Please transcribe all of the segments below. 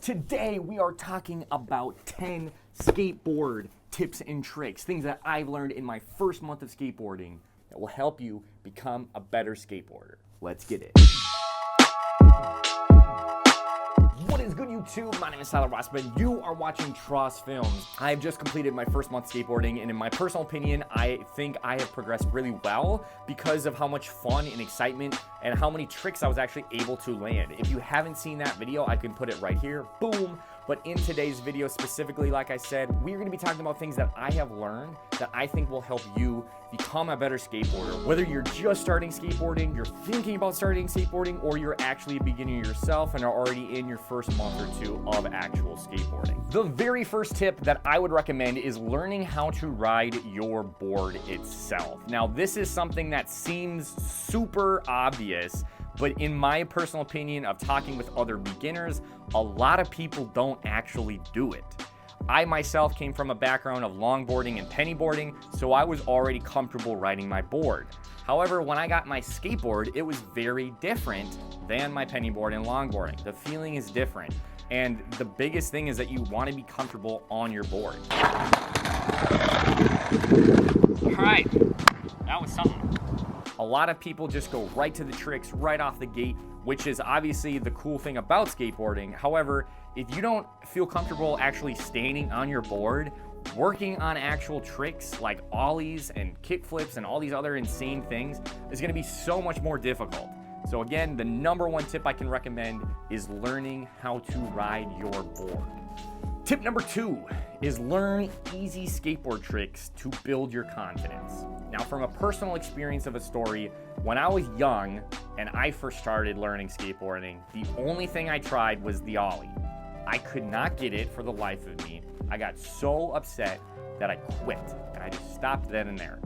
Today we are talking about 10 skateboard tips and tricks, things that I've learned in my first month of skateboarding that will help you become a better skateboarder. Let's get it. What is good, YouTube? My name is Rossmann. You are watching Tross Films. I have just completed my first month skateboarding, and in my personal opinion, I think I have progressed really well because of how much fun and excitement and how many tricks I was actually able to land. If you haven't seen that video, I can put it right here. Boom. But in today's video specifically, like I said, we're going to be talking about things that I have learned that I think will help you become a better skateboarder. Whether you're just starting skateboarding, you're thinking about starting skateboarding, or you're actually a beginner yourself and are already in your first month or two of actual skateboarding. The very first tip that I would recommend is learning how to ride your board itself. Now, this is something that seems super obvious, but in my personal opinion of talking with other beginners, a lot of people don't actually do it. I myself came from a background of longboarding and pennyboarding, so I was already comfortable riding my board. However, when I got my skateboard, it was very different than my pennyboard and longboarding. The feeling is different. And the biggest thing is that you want to be comfortable on your board. All right, that was something. A lot of people just go right to the tricks right off the gate, which is obviously the cool thing about skateboarding. However, if you don't feel comfortable actually standing on your board, working on actual tricks like ollies and kickflips and all these other insane things is going to be so much more difficult. So again, the number one tip I can recommend is learning how to ride your board. Tip number 2 is learn easy skateboard tricks to build your confidence. Now, from a personal experience of a story, when I was young and I first started learning skateboarding, the only thing I tried was the ollie. I could not get it for the life of me. I got so upset that I quit, and I just stopped then and there.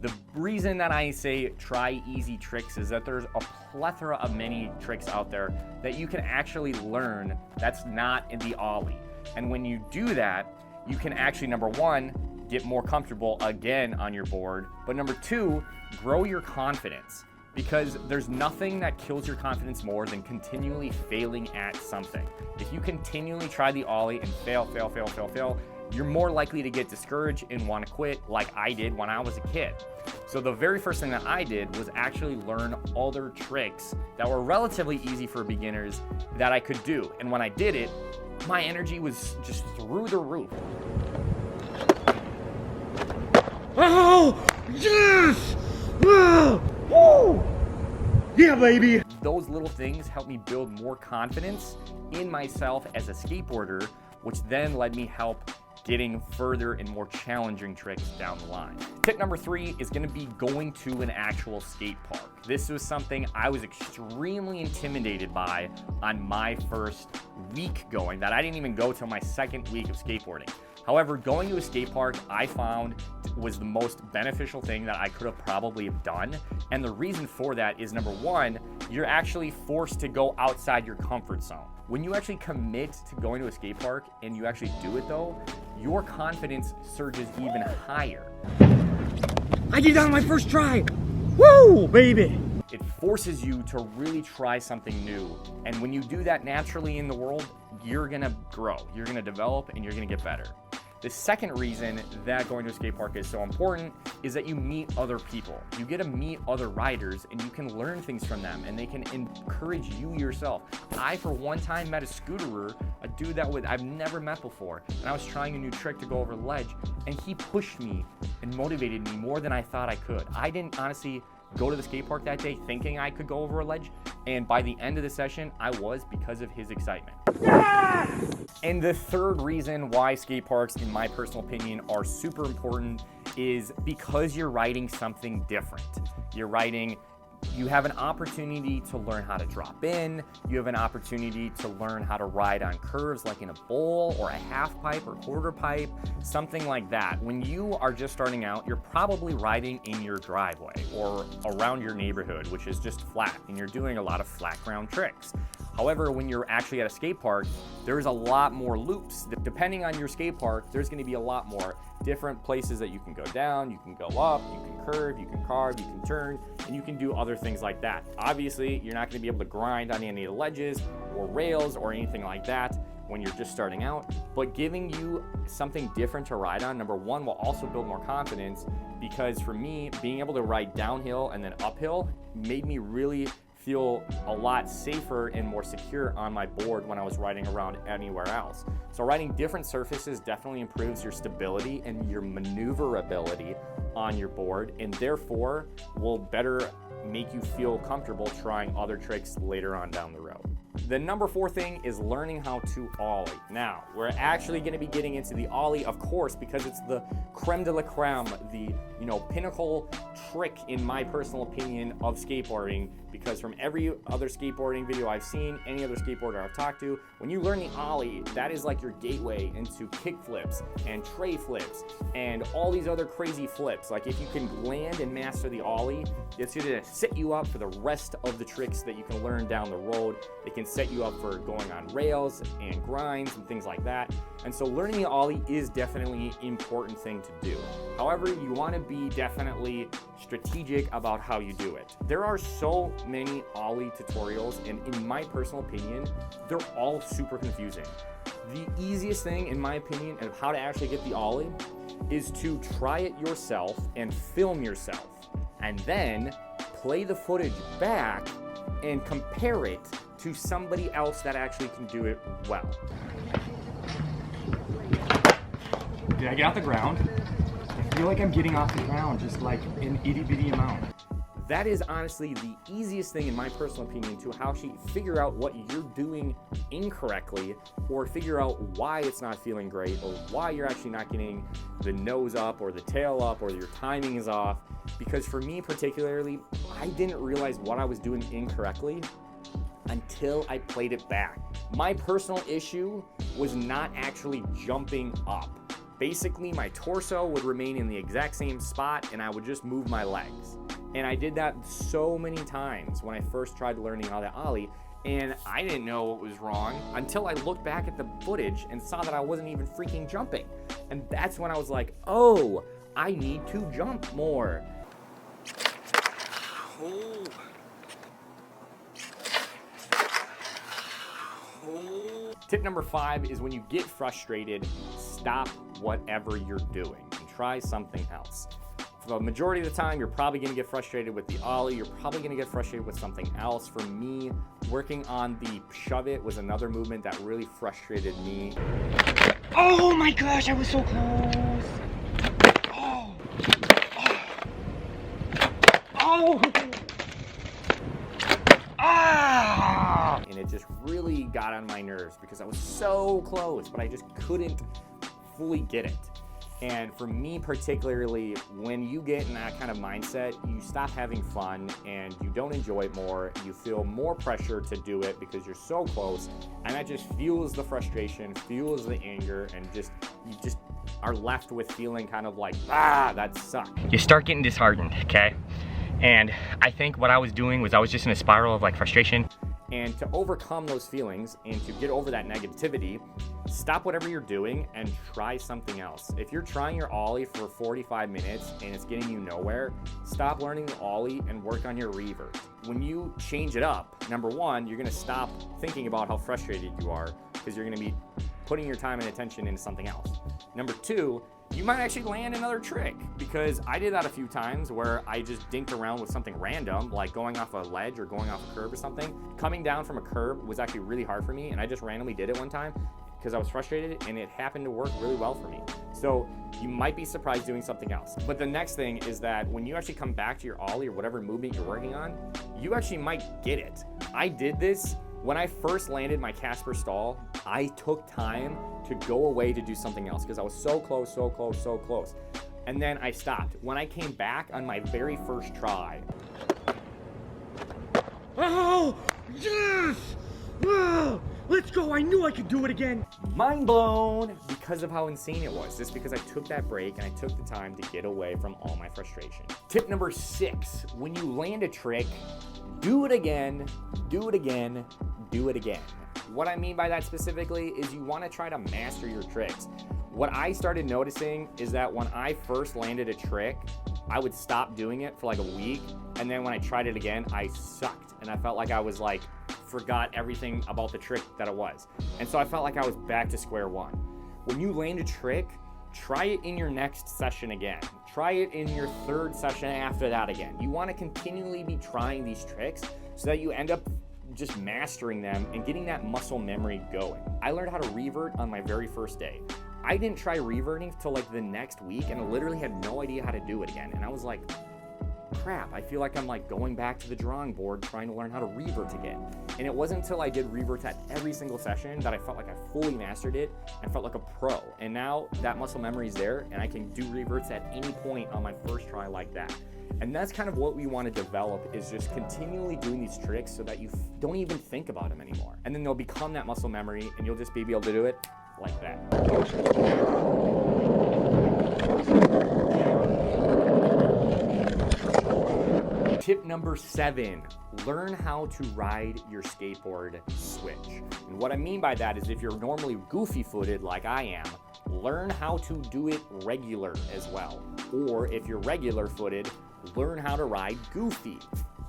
The reason that I say try easy tricks is that there's a plethora of many tricks out there that you can actually learn that's not in the ollie. And when you do that, you can actually, number 1, get more comfortable again on your board, but number 2, grow your confidence. Because there's nothing that kills your confidence more than continually failing at something. If you continually try the ollie and fail, you're more likely to get discouraged and want to quit, like I did when I was a kid. So the very first thing that I did was actually learn other tricks that were relatively easy for beginners that I could do. And when I did it, my energy was just through the roof. Oh, yes! Oh, woo! Yeah, baby! Those little things helped me build more confidence in myself as a skateboarder, which then led me help getting further and more challenging tricks down the line. Tip number 3 is going to be going to an actual skate park. This was something I was extremely intimidated by on my first week going, that I didn't even go till my second week of skateboarding. However, going to a skate park I found was the most beneficial thing that I could have probably have done. And the reason for that is, number 1, you're actually forced to go outside your comfort zone. When you actually commit to going to a skate park and you actually do it though, your confidence surges even higher. I did that on my first try! Woo, baby! It forces you to really try something new. And when you do that naturally in the world, you're gonna grow, you're gonna develop, and you're gonna get better. The second reason that going to a skate park is so important is that you meet other people. You get to meet other riders and you can learn things from them and they can encourage you yourself. I, for one time, met a scooterer, a dude that I've never met before, and I was trying a new trick to go over the ledge, and he pushed me and motivated me more than I thought I could. I didn't honestly go to the skate park that day thinking I could go over a ledge, and by the end of the session, I was, because of his excitement. Yeah! And the third reason why skate parks, in my personal opinion, are super important is because you're riding something different. You have an opportunity to learn how to drop in. You have an opportunity to learn how to ride on curves like in a bowl or a half pipe or quarter pipe, something like that. When you are just starting out, you're probably riding in your driveway or around your neighborhood, which is just flat, and you're doing a lot of flat ground tricks. However, when you're actually at a skate park, there's a lot more loops. Depending on your skate park, there's going to be a lot more different places that you can go down, you can go up, you can curve, you can carve, you can turn, and you can do other things like that. Obviously, you're not going to be able to grind on any of the ledges or rails or anything like that. when you're just starting out, but giving you something different to ride on, number one, will also build more confidence, because for me, being able to ride downhill and then uphill made me really feel a lot safer and more secure on my board when I was riding around anywhere else. So riding different surfaces definitely improves your stability and your maneuverability on your board, and therefore will better make you feel comfortable trying other tricks later on down the road. The number 4 thing is learning how to ollie. Now, we're actually going to be getting into the ollie, of course, because it's the creme de la creme, the pinnacle trick, in my personal opinion, of skateboarding. Because from every other skateboarding video I've seen, any other skateboarder I've talked to, when you learn the ollie, that is like your gateway into kick flips and tray flips and all these other crazy flips. Like, if you can land and master the ollie, it's going to set you up for the rest of the tricks that you can learn down the road. It can set you up for going on rails and grinds and things like that. And so learning the ollie is definitely an important thing to do. However, you want to be definitely strategic about how you do it. There are so many ollie tutorials, and in my personal opinion, they're all super confusing. The easiest thing, in my opinion, of how to actually get the ollie is to try it yourself and film yourself, and then play the footage back and compare it to somebody else that actually can do it well. Did I get off the ground? I feel like I'm getting off the ground just like an itty bitty amount. That is honestly the easiest thing, in my personal opinion, to how she figure out what you're doing incorrectly, or figure out why it's not feeling great, or why you're actually not getting the nose up or the tail up, or your timing is off. Because for me particularly, I didn't realize what I was doing incorrectly until I played it back. My personal issue was not actually jumping up. Basically, my torso would remain in the exact same spot and I would just move my legs. And I did that so many times when I first tried learning how to ollie, and I didn't know what was wrong until I looked back at the footage and saw that I wasn't even freaking jumping. And that's when I was like, oh, I need to jump more. Oh. Tip number 5 is when you get frustrated, stop whatever you're doing and try something else. For the majority of the time, you're probably going to get frustrated with the ollie. You're probably going to get frustrated with something else. For me, working on the shove it was another movement that really frustrated me. Oh my gosh, I was so close. Oh. Oh. Ah! And it just really got on my nerves because I was so close, but I just couldn't fully get it. And for me particularly, when you get in that kind of mindset, you stop having fun and you don't enjoy it more. You feel more pressure to do it because you're so close, and that just fuels the frustration, fuels the anger, and you just are left with feeling kind of like, that sucked. You start getting disheartened, okay? And I think what I was doing was I was just in a spiral of like frustration. And to overcome those feelings and to get over that negativity, stop whatever you're doing and try something else. If you're trying your ollie for 45 minutes and it's getting you nowhere, stop learning the ollie and work on your revert. When you change it up, number 1, you're gonna stop thinking about how frustrated you are because you're gonna be putting your time and attention into something else. Number 2, you might actually land another trick, because I did that a few times where I just dinked around with something random, like going off a ledge or going off a curb or something. Coming down from a curb was actually really hard for me, and I just randomly did it one time because I was frustrated, and it happened to work really well for me. So you might be surprised doing something else. But the next thing is that when you actually come back to your ollie or whatever movement you're working on, you actually might get it. I did this when I first landed my Casper stall. I took time to go away to do something else because I was so close, so close, so close. And then I stopped. When I came back on my very first try. Oh, yes! Oh, let's go, I knew I could do it again. Mind blown because of how insane it was. Just because I took that break and I took the time to get away from all my frustration. Tip number 6, when you land a trick, do it again, do it again, do it again. What I mean by that specifically is you want to try to master your tricks. What I started noticing is that when I first landed a trick, I would stop doing it for like a week, and then when I tried it again, I sucked, and I felt like I was like forgot everything about the trick that it was. And so I felt like I was back to square one. When you land a trick, try it in your next session again. Try it in your third session after that again. You want to continually be trying these tricks so that you end up just mastering them and getting that muscle memory going. I learned how to revert on my very first day. I didn't try reverting till like the next week, and I literally had no idea how to do it again. And I was like, crap, I feel like I'm like going back to the drawing board trying to learn how to revert again. And it wasn't until I did reverts at every single session that I felt like I fully mastered it and felt like a pro. And now that muscle memory is there, and I can do reverts at any point on my first try like that. And that's kind of what we want to develop, is just continually doing these tricks so that you don't even think about them anymore. And then they'll become that muscle memory, and you'll just be able to do it like that. Tip number 7, learn how to ride your skateboard switch. And what I mean by that is, if you're normally goofy footed like I am, learn how to do it regular as well. Or if you're regular footed, learn how to ride goofy.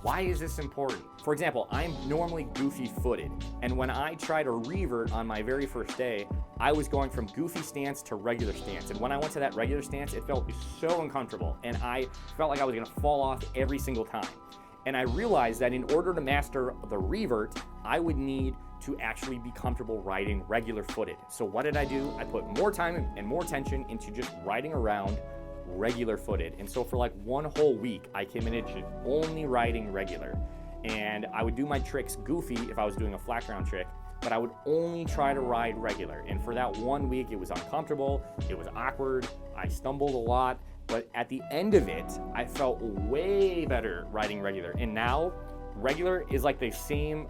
Why is this important? For example, I'm normally goofy footed, and when I tried a revert on my very first day, I was going from goofy stance to regular stance. And when I went to that regular stance, it felt so uncomfortable, and I felt like I was gonna fall off every single time. And I realized that in order to master the revert, I would need to actually be comfortable riding regular footed. So what did I do? I put more time and more attention into just riding around regular footed. And so for like one whole week, I committed to only riding regular. And I would do my tricks goofy if I was doing a flat ground trick, but I would only try to ride regular. And for that 1 week, it was uncomfortable, it was awkward, I stumbled a lot, but at the end of it, I felt way better riding regular. And now, regular is like the same,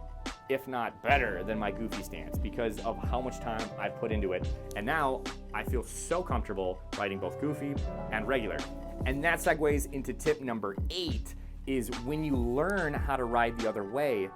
if not better, than my goofy stance because of how much time I've put into it. And now I feel so comfortable riding both goofy and regular. And that segues into tip number 8, is when you learn how to ride the other way,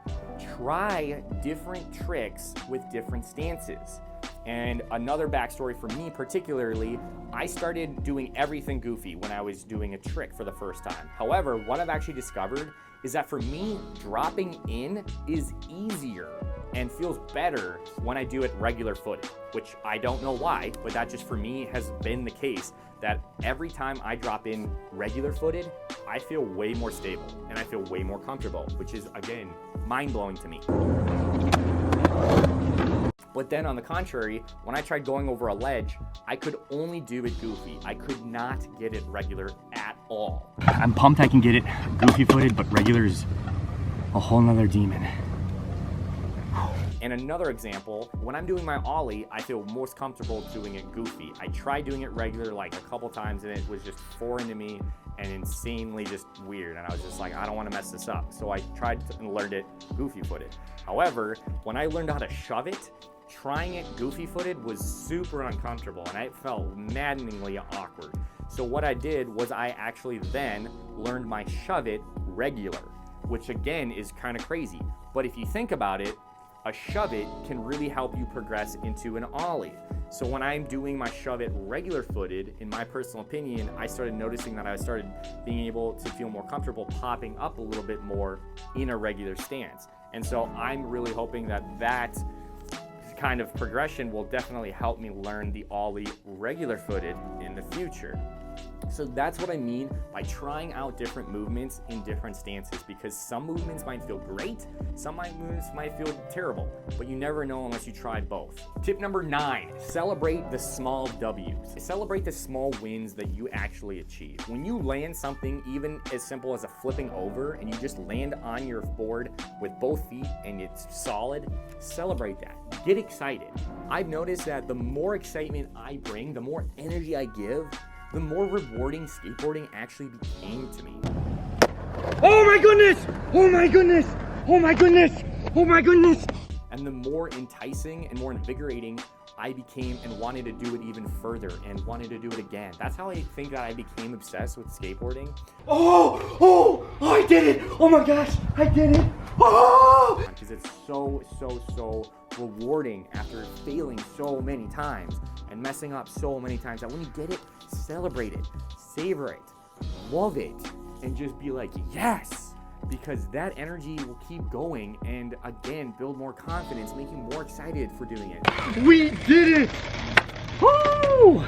try different tricks with different stances. And another backstory for me particularly, I started doing everything goofy when I was doing a trick for the first time. However, what I've actually discovered is that for me, dropping in is easier and feels better when I do it regular footed, which I don't know why, but that just for me has been the case, that every time I drop in regular footed, I feel way more stable and I feel way more comfortable, which is, again, mind-blowing to me. But then on the contrary, when I tried going over a ledge, I could only do it goofy. I could not get it regular at all. I'm pumped I can get it goofy footed, but regular is a whole nother demon. And another example, when I'm doing my ollie, I feel most comfortable doing it goofy. I tried doing it regular like a couple times and it was just foreign to me and insanely just weird. And I was just like, I don't want to mess this up. So I tried and learned it goofy footed. However, when I learned how to shove it, trying it goofy footed was super uncomfortable and I felt maddeningly awkward. So what I did was I actually then learned my shove it regular, which again is kind of crazy. But if you think about it, a shove it can really help you progress into an ollie. So when I'm doing my shove it regular footed, in my personal opinion, I started noticing that I started being able to feel more comfortable popping up a little bit more in a regular stance. And so I'm really hoping that that kind of progression will definitely help me learn the ollie regular footed in the future. So that's what I mean by trying out different movements in different stances, because some movements might feel great, some movements might feel terrible, but you never know unless you try both. Tip number 9, celebrate the small W's. Celebrate the small wins that you actually achieve. When you land something even as simple as a flipping over and you just land on your board with both feet and it's solid, celebrate that. Get excited. I've noticed that the more excitement I bring, the more energy I give, the more rewarding skateboarding actually became to me. Oh my goodness! Oh my goodness! Oh my goodness! Oh my goodness! And the more enticing and more invigorating I became and wanted to do it even further and wanted to do it again. That's how I think that I became obsessed with skateboarding. Oh, I did it! Oh my gosh, I did it! Oh! Because it's so rewarding after failing so many times and messing up so many times that when you get it, celebrate it, savor it, love it, and just be like, yes, because that energy will keep going and again, build more confidence, make you more excited for doing it. We did it! Woo!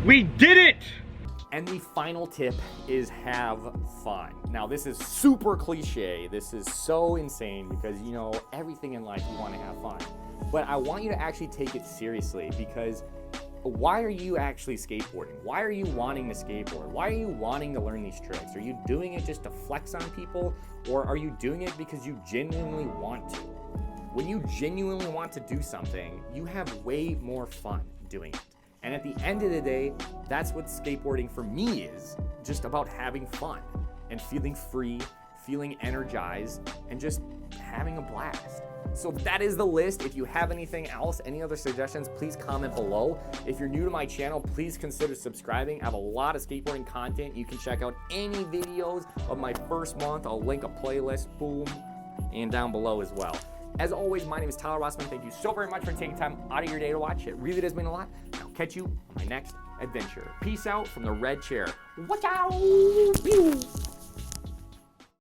We did it! And the final tip is have fun. Now this is super cliche. This is so insane because you know, everything in life you want to have fun. But I want you to actually take it seriously because why are you actually skateboarding? Why are you wanting to skateboard? Why are you wanting to learn these tricks? Are you doing it just to flex on people, or are you doing it because you genuinely want to? When you genuinely want to do something, you have way more fun doing it. And at the end of the day, that's what skateboarding for me is, just about having fun and feeling free, feeling energized, and just having a blast. So that is the list. If you have anything else, any other suggestions, please comment below. If you're new to my channel, please consider subscribing. I have a lot of skateboarding content. You can check out any videos of my first month. I'll link a playlist, boom, and down below as well. As always, my name is Tyler Rossmann. Thank you so very much for taking time out of your day to watch. It really does mean a lot. I'll catch you on my next adventure. Peace out from the red chair. Watch out! Pew.